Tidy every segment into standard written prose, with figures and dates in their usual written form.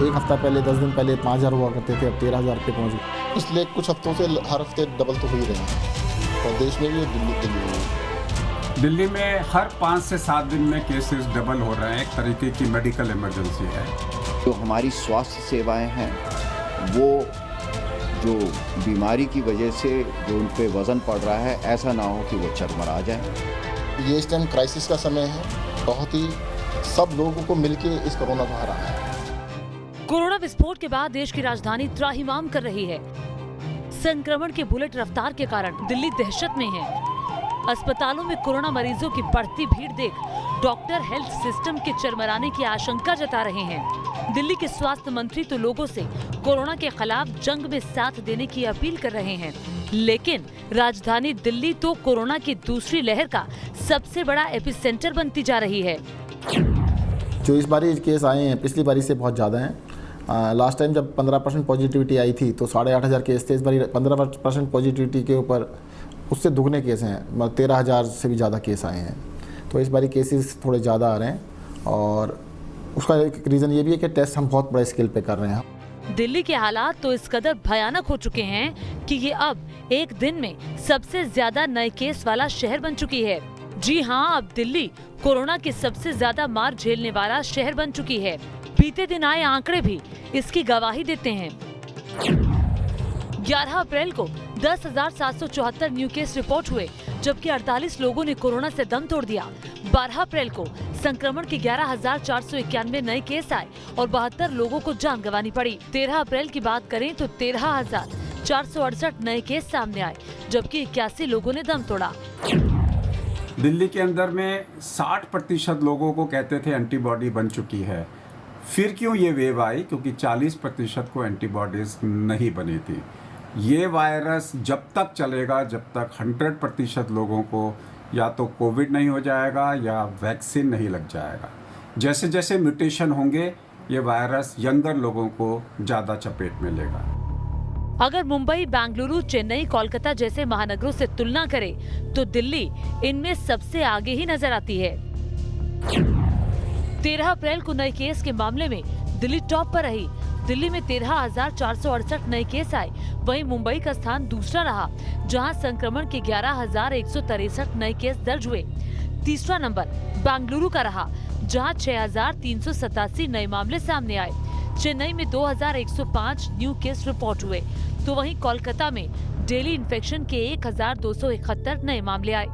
एक हफ्ता पहले 10 दिन पहले 5,000 हुआ करते थे, अब 13,000 पे पहुँच गए। पिछले कुछ हफ्तों से हर हफ्ते डबल तो हो ही रहे हैं, और देश में भी दिल्ली में। दिल्ली में हर 5 से 7 दिन में केसेस डबल हो रहे हैं। एक तरीके की मेडिकल इमरजेंसी है। जो हमारी स्वास्थ्य सेवाएं हैं वो जो बीमारी की वजह से जो उन पे वज़न पड़ रहा है, ऐसा ना हो कि वो चरमरा जाए। ये इस टाइम क्राइसिस का समय है, बहुत ही सब लोगों को मिलके इस कोरोना को हराना है। कोरोना विस्फोट के बाद देश की राजधानी त्राहिमाम कर रही है। संक्रमण के बुलेट रफ्तार के कारण दिल्ली दहशत में है। अस्पतालों में कोरोना मरीजों की बढ़ती भीड़ देख डॉक्टर हेल्थ सिस्टम के चरमराने की आशंका जता रहे हैं। दिल्ली के स्वास्थ्य मंत्री तो लोगों से कोरोना के खिलाफ जंग में साथ देने की अपील कर रहे हैं, लेकिन राजधानी दिल्ली तो कोरोना की दूसरी लहर का सबसे बड़ा एपिसेंटर बनती जा रही है। जो इस बारी केस आए हैं पिछली बारी से बहुत ज़्यादा हैं। लास्ट टाइम जब 15% पॉजिटिविटी आई थी तो 8,500 केस थे। इस बारी 15% पॉजिटिविटी के ऊपर उससे दुगने केस हैं, मतलब 13,000 से भी ज़्यादा केस आए हैं। तो इस बारी केसेस थोड़े ज़्यादा आ रहे हैं, और उसका एक रीज़न ये भी है कि टेस्ट हम बहुत बड़े स्केल पे कर रहे हैं। दिल्ली के हालात तो इस कदर भयानक हो चुके हैं कि ये अब एक दिन में सबसे ज्यादा नए केस वाला शहर बन चुकी है। जी हाँ, अब दिल्ली कोरोना की सबसे ज्यादा मार झेलने वाला शहर बन चुकी है। बीते दिन आए आंकड़े भी इसकी गवाही देते हैं। 11 अप्रैल को 10,774 न्यू केस रिपोर्ट हुए, जबकि 48 लोगों ने कोरोना से दम तोड़ दिया। 12 अप्रैल को संक्रमण के 11,491 नए केस आए और 72 लोगों को जान गंवानी पड़ी। 13 अप्रैल की बात करें तो 13,468 नए केस सामने आए, जबकि 81 लोगों ने दम तोड़ा। दिल्ली के अंदर में 60% लोगों को कहते थे एंटीबॉडी बन चुकी है। फिर क्यों ये वेव आई? क्योंकि 40% को एंटीबॉडीज नहीं बनी थी। ये वायरस जब तक चलेगा जब तक 100% लोगों को या तो कोविड नहीं हो जाएगा या वैक्सीन नहीं लग जाएगा। जैसे जैसे म्यूटेशन होंगे ये वायरस यंगर लोगों को ज़्यादा चपेट में लेगा। अगर मुंबई, बेंगलुरु, चेन्नई, कोलकाता जैसे महानगरों से तुलना करें तो दिल्ली इनमें सबसे आगे ही नजर आती है। 13 अप्रैल को नए केस के मामले में दिल्ली टॉप पर रही। दिल्ली में 13,468 नए केस आए। वहीं मुंबई का स्थान दूसरा रहा, जहां संक्रमण के 11,163 नए केस दर्ज हुए। तीसरा नंबर बेंगलुरु का रहा, जहां 6,387 नए मामले सामने आए। चेन्नई में 2,105 न्यू केस रिपोर्ट हुए, तो वहीं कोलकाता में डेली इन्फेक्शन के 1,271 नए मामले आए।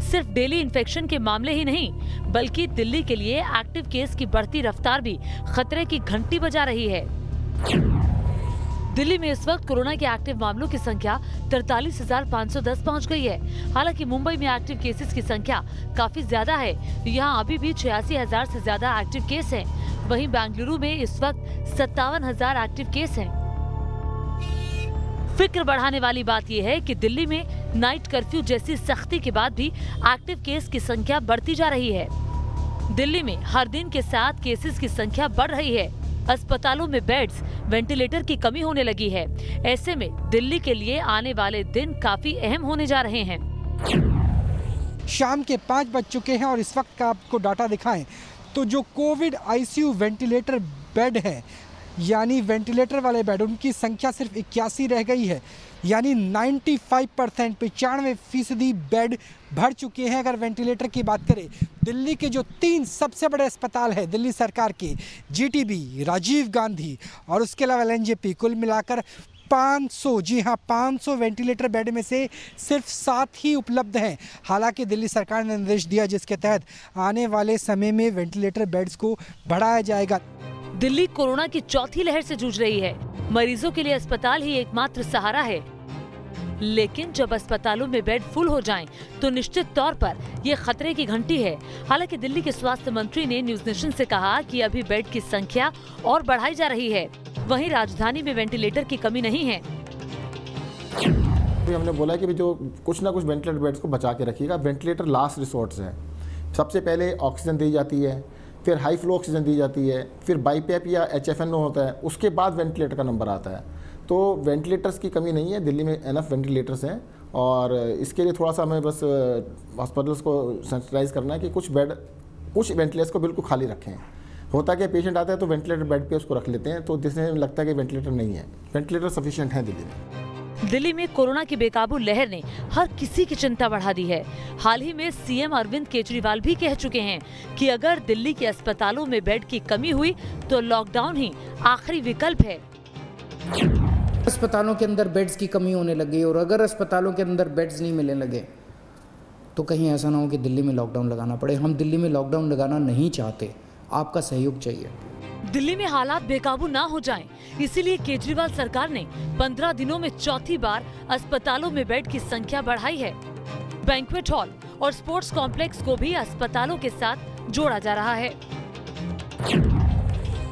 सिर्फ डेली इन्फेक्शन के मामले ही नहीं, बल्कि दिल्ली के लिए एक्टिव केस की बढ़ती रफ्तार भी खतरे की घंटी बजा रही है। दिल्ली में इस वक्त कोरोना के एक्टिव मामलों की संख्या 43,510 पहुंच गई है। हालांकि मुंबई में एक्टिव केसेस की संख्या काफी ज्यादा है, यहाँ अभी भी 86,000 से ज्यादा एक्टिव केस हैं। वहीं बेंगलुरु में इस वक्त 57,000 एक्टिव केस हैं। फिक्र बढ़ाने वाली बात यह है कि दिल्ली में नाइट कर्फ्यू जैसी सख्ती के बाद भी एक्टिव केस की संख्या बढ़ती जा रही है। दिल्ली में हर दिन के साथ केसेस की संख्या बढ़ रही है। अस्पतालों में बेड्स, वेंटिलेटर की कमी होने लगी है। ऐसे में दिल्ली के लिए आने वाले दिन काफी अहम होने जा रहे हैं। शाम के 5 बज चुके हैं और इस वक्त का आपको डाटा दिखाएं तो जो कोविड आईसीयू वेंटिलेटर बेड है, यानी वेंटिलेटर वाले बेड, उनकी संख्या सिर्फ 81 रह गई है। यानी 95%, 95% बेड भर चुके हैं। अगर वेंटिलेटर की बात करें, दिल्ली के जो 3 सबसे बड़े अस्पताल है दिल्ली सरकार के, जीटीबी, राजीव गांधी और उसके अलावा एलएनजेपी, कुल मिलाकर 500, जी हाँ 500 वेंटिलेटर बेड में से सिर्फ 7 ही उपलब्ध हैं। हालांकि दिल्ली सरकार ने निर्देश दिया जिसके तहत आने वाले समय में वेंटिलेटर बेड्स को बढ़ाया जाएगा। दिल्ली कोरोना की चौथी लहर से जूझ रही है। मरीजों के लिए अस्पताल ही एकमात्र सहारा है, लेकिन जब अस्पतालों में बेड फुल हो जाएं, तो निश्चित तौर पर ये खतरे की घंटी है। हालांकि दिल्ली के स्वास्थ्य मंत्री ने न्यूज नेशन से कहा कि अभी बेड की संख्या और बढ़ाई जा रही है। वहीं राजधानी में वेंटिलेटर की कमी नहीं है। हमने बोला कि जो कुछ ना कुछ वेंटिलेटर बेड्स को बचा के रखिएगा। वेंटिलेटर लास्ट रिसोर्ट्स है। सबसे पहले ऑक्सीजन दी जाती है, फिर हाई फ्लो ऑक्सीजन दी जाती है, फिर बाईपैप या HFNO होता है, उसके बाद वेंटिलेटर का नंबर आता है। तो वेंटिलेटर्स की कमी नहीं है, दिल्ली में एनफ वेंटिलेटर्स हैं। और इसके लिए थोड़ा सा हमें बस हॉस्पिटल्स को सेंसिटाइज करना है कि कुछ वेंटिलेटर्स को बिल्कुल खाली रखें। होता कि पेशेंट आता है तो वेंटिलेटर बेड पे उसको रख लेते हैं, तो जिससे लगता है कि वेंटिलेटर नहीं है। वेंटिलेटर सफिशिएंट है दिल्ली में। दिल्ली में कोरोना की बेकाबू लहर ने हर किसी की चिंता बढ़ा दी है। हाल ही में सीएम अरविंद केजरीवाल भी कह चुके हैं कि अगर दिल्ली के अस्पतालों में बेड की कमी हुई तो लॉकडाउन ही आखिरी विकल्प है। अस्पतालों के अंदर बेड्स की कमी होने लगी और अगर अस्पतालों के अंदर बेड्स नहीं मिलने लगे तो कहीं ऐसा ना हो कि दिल्ली में लॉकडाउन लगाना पड़े। हम दिल्ली में लॉकडाउन लगाना नहीं चाहते, आपका सहयोग चाहिए। दिल्ली में हालात बेकाबू ना हो जाएं, इसीलिए केजरीवाल सरकार ने 15 दिनों में चौथी बार अस्पतालों में बेड की संख्या बढ़ाई है। बैंक्वेट हॉल और स्पोर्ट्स कॉम्प्लेक्स को भी अस्पतालों के साथ जोड़ा जा रहा है।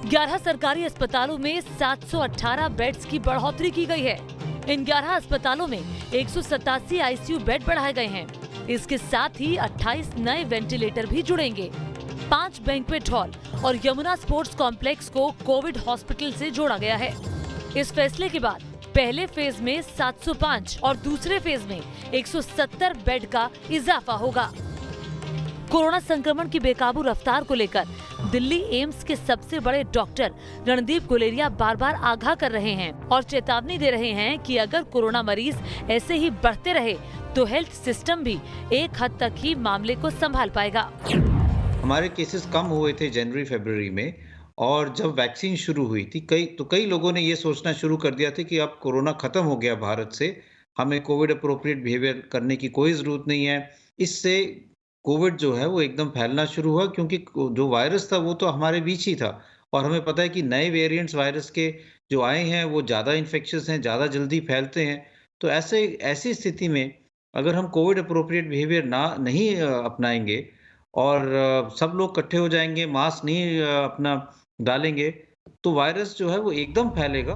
11 सरकारी अस्पतालों में 718 बेड्स की बढ़ोतरी की गई है। इन 11 अस्पतालों में 187 आईसीयू बेड बढ़ाए गए हैं। इसके साथ ही 28 नए वेंटिलेटर भी जुड़ेंगे। 5 बैंक्वेट हॉल और यमुना स्पोर्ट्स कॉम्प्लेक्स को कोविड हॉस्पिटल से जोड़ा गया है। इस फैसले के बाद पहले फेज में 705 और दूसरे फेज में 170 बेड का इजाफा होगा। कोरोना संक्रमण की बेकाबू रफ्तार को लेकर दिल्ली एम्स के सबसे बड़े डॉक्टर रणदीप गुलेरिया बार बार आगाह कर रहे हैं और चेतावनी दे रहे हैं कि अगर कोरोना मरीज ऐसे ही बढ़ते रहे तो हेल्थ सिस्टम भी एक हद तक ही मामले को संभाल पाएगा। हमारे केसेस कम हुए थे जनवरी फरवरी में, और जब वैक्सीन शुरू हुई थी कई लोगों ने ये सोचना शुरू कर दिया था कि अब कोरोना खत्म हो गया भारत से, हमें कोविड अप्रोप्रिएट बिहेवियर करने की कोई ज़रूरत नहीं है। इससे कोविड जो है वो एकदम फैलना शुरू हुआ, क्योंकि जो वायरस था वो तो हमारे बीच ही था और हमें पता है कि नए वेरिएंट्स वायरस के जो आए हैं वो ज़्यादा इन्फेक्शियस हैं, ज़्यादा जल्दी फैलते हैं। तो ऐसी स्थिति में अगर हम कोविड अप्रोप्रिएट बिहेवियर नहीं अपनाएंगे और सब लोग इकट्ठे हो जाएंगे, मास्क नहीं अपना डालेंगे, तो वायरस जो है वो एकदम फैलेगा।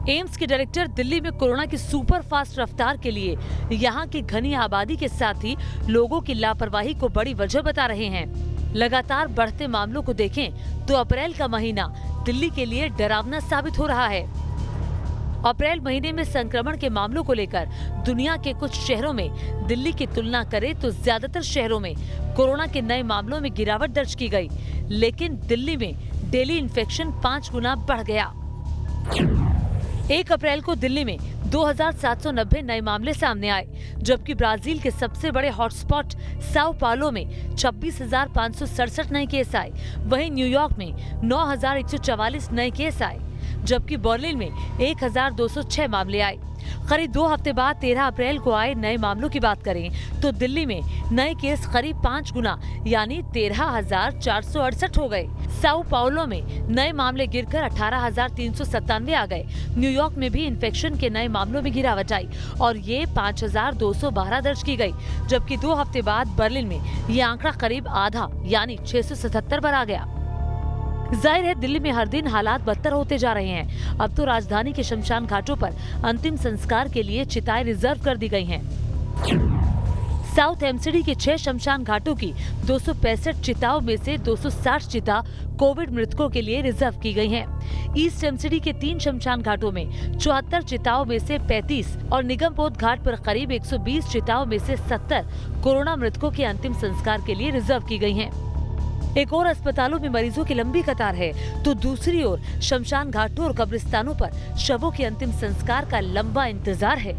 एम्स के डायरेक्टर दिल्ली में कोरोना की सुपर फास्ट रफ्तार के लिए यहाँ की घनी आबादी के साथ ही लोगों की लापरवाही को बड़ी वजह बता रहे हैं। लगातार बढ़ते मामलों को देखें तो अप्रैल का महीना दिल्ली के लिए डरावना साबित हो रहा है। अप्रैल महीने में संक्रमण के मामलों को लेकर दुनिया के कुछ शहरों में दिल्ली की तुलना करें तो ज्यादातर शहरों में कोरोना के नए मामलों में गिरावट दर्ज की गई, लेकिन दिल्ली में डेली इन्फेक्शन 5 गुना बढ़ गया। 1 अप्रैल को दिल्ली में 2790 नए मामले सामने आए, जबकि ब्राजील के सबसे बड़े हॉटस्पॉट साओ पाउलो में 26,567 नए केस आए। वहीं न्यूयॉर्क में 9,144 नए केस आए, जबकि बर्लिन में 1,206 मामले आए। करीब 2 हफ्ते बाद 13 अप्रैल को आए नए मामलों की बात करें तो दिल्ली में नए केस करीब 5 गुना यानी 13,468 हो गए। साओ पाउलो में नए मामले गिरकर 18,397 आ गए। न्यूयॉर्क में भी इन्फेक्शन के नए मामलों में गिरावट आई और ये 5,212 दर्ज की गई, जबकि 2 हफ्ते बाद बर्लिन में ये आंकड़ा करीब आधा यानी 677 पर आ गया। जाहिर है दिल्ली में हर दिन हालात बदतर होते जा रहे हैं। अब तो राजधानी के शमशान घाटों पर अंतिम संस्कार के लिए चिताएं रिजर्व कर दी गई हैं। साउथ एमसीडी के 6 शमशान घाटों की 265 चिताओं में से 260 चिता कोविड मृतकों के लिए रिजर्व की गई हैं। ईस्ट एमसीडी के 3 शमशान घाटों में 74 चिताओं में से 35 और निगमबोध घाट पर करीब 120 चिताओं में से 70 कोरोना मृतकों के अंतिम संस्कार के लिए रिजर्व की गई हैं। एक और अस्पतालों में मरीजों की लंबी कतार है तो दूसरी ओर शमशान घाटों और कब्रिस्तानों पर शवों के अंतिम संस्कार का लंबा इंतजार है।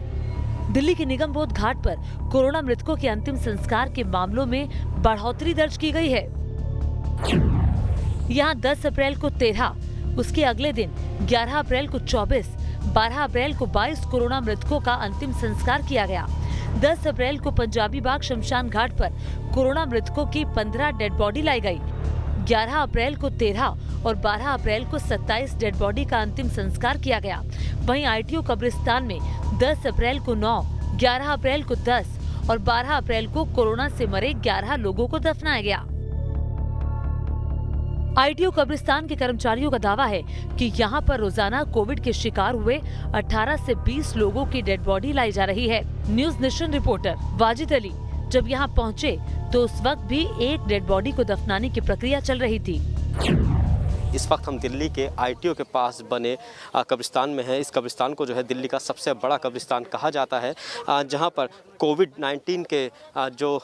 दिल्ली के निगमबोध घाट पर कोरोना मृतकों के अंतिम संस्कार के मामलों में बढ़ोतरी दर्ज की गई है। यहाँ 10 अप्रैल को 13, उसके अगले दिन 11 अप्रैल को 24, 12 अप्रैल को 22 कोरोना मृतकों का अंतिम संस्कार किया गया। 10 अप्रैल को पंजाबी बाग शमशान घाट पर कोरोना मृतकों की 15 डेड बॉडी लाई गई। 11 अप्रैल को 13 और 12 अप्रैल को 27 डेड बॉडी का अंतिम संस्कार किया गया। वहीं आईटीओ कब्रिस्तान में 10 अप्रैल को 9, 11 अप्रैल को 10 और 12 अप्रैल को कोरोना से मरे 11 लोगों को दफनाया गया। आईटीओ कब्रिस्तान के कर्मचारियों का दावा है कि यहां पर रोजाना कोविड के शिकार हुए 18 से 20 लोगों की डेड बॉडी लाई जा रही है। News nation reporter Wajid Ali जब यहां पहुंचे तो उस वक्त भी एक डेड बॉडी को दफनाने की प्रक्रिया चल रही थी। इस वक्त हम दिल्ली के ITO के पास बने कब्रिस्तान में हैं। इस कब्रिस्तान को जो है दिल्ली का सबसे बड़ा कब्रिस्तान कहा जाता है, जहां पर कोविड-19 के जो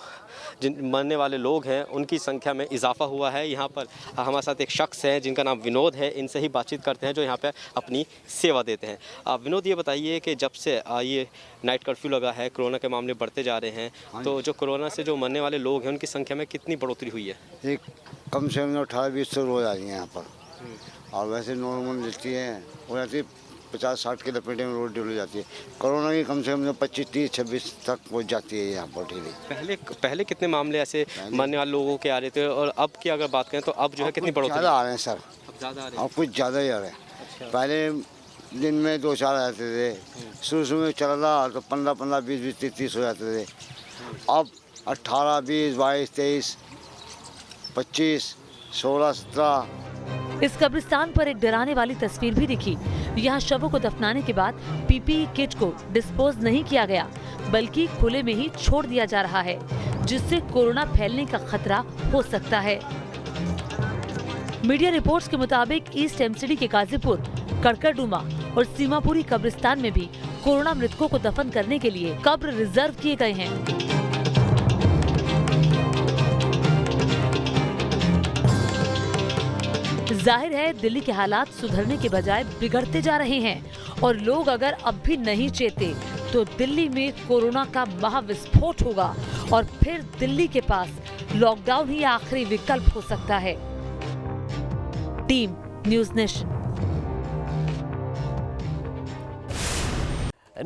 मरने वाले लोग हैं उनकी संख्या में इजाफा हुआ है। यहाँ पर हमारे साथ एक शख्स है जिनका नाम विनोद है, इनसे ही बातचीत करते हैं जो यहाँ पे अपनी सेवा देते हैं। विनोद, ये बताइए कि जब से ये नाइट कर्फ्यू लगा है, कोरोना के मामले बढ़ते जा रहे हैं, तो जो कोरोना से जो मरने वाले लोग हैं उनकी संख्या में कितनी बढ़ोतरी हुई है? एक कम से कम 18-20 रोज आ रही है यहाँ पर, और वैसे नॉर्मल लेती है हो जाती है 50-60 के लपेटे में रोड डिल जाती है। कोरोना की कम से कम 25-30-26 तक पहुँच जाती है यहाँ पर डेली। पहले कितने मामले ऐसे मरने वाले लोगों के आ रहे थे, और अब की अगर बात करें तो अब जो है कितनी बढ़ोतरी? ज़्यादा आ रहे हैं सर, अब ज़्यादा आ रहे हैं। अब कुछ ज़्यादा ही आ रहे हैं। पहले दिन में 2-4 आते थे, शुरू में चल रहा तो 15-15, 20-20, 30 हो जाते थे। अब 18, 20, 22, 23, 25, 16, 17। इस कब्रिस्तान पर एक डराने वाली तस्वीर भी दिखी। यहाँ शवों को दफनाने के बाद PPE किट को डिस्पोज नहीं किया गया, बल्कि खुले में ही छोड़ दिया जा रहा है, जिससे कोरोना फैलने का खतरा हो सकता है। मीडिया रिपोर्ट्स के मुताबिक ईस्ट MCD के गाजीपुर, कड़कड़डूमा और सीमापुरी कब्रिस्तान में भी कोरोना मृतकों को दफन करने के लिए कब्र रिजर्व किए गए हैं। जाहिर है दिल्ली के हालात सुधरने के बजाय बिगड़ते जा रहे हैं, और लोग अगर अब भी नहीं चेते तो दिल्ली में कोरोना का महाविस्फोट होगा और फिर दिल्ली के पास लॉकडाउन ही आखिरी विकल्प हो सकता है। Team news nation.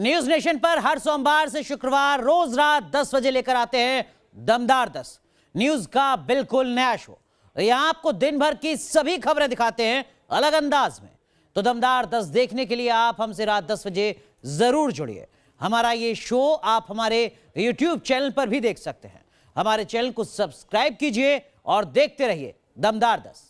News nation पर हर सोमवार से शुक्रवार रोज रात 10 बजे लेकर आते हैं दमदार 10 न्यूज का बिल्कुल नया शो। यहां आपको दिन भर की सभी खबरें दिखाते हैं अलग अंदाज में। तो दमदार 10 देखने के लिए आप हमसे रात 10 बजे जरूर जुड़िए। हमारा ये शो आप हमारे YouTube चैनल पर भी देख सकते हैं। हमारे चैनल को सब्सक्राइब कीजिए और देखते रहिए दमदार 10।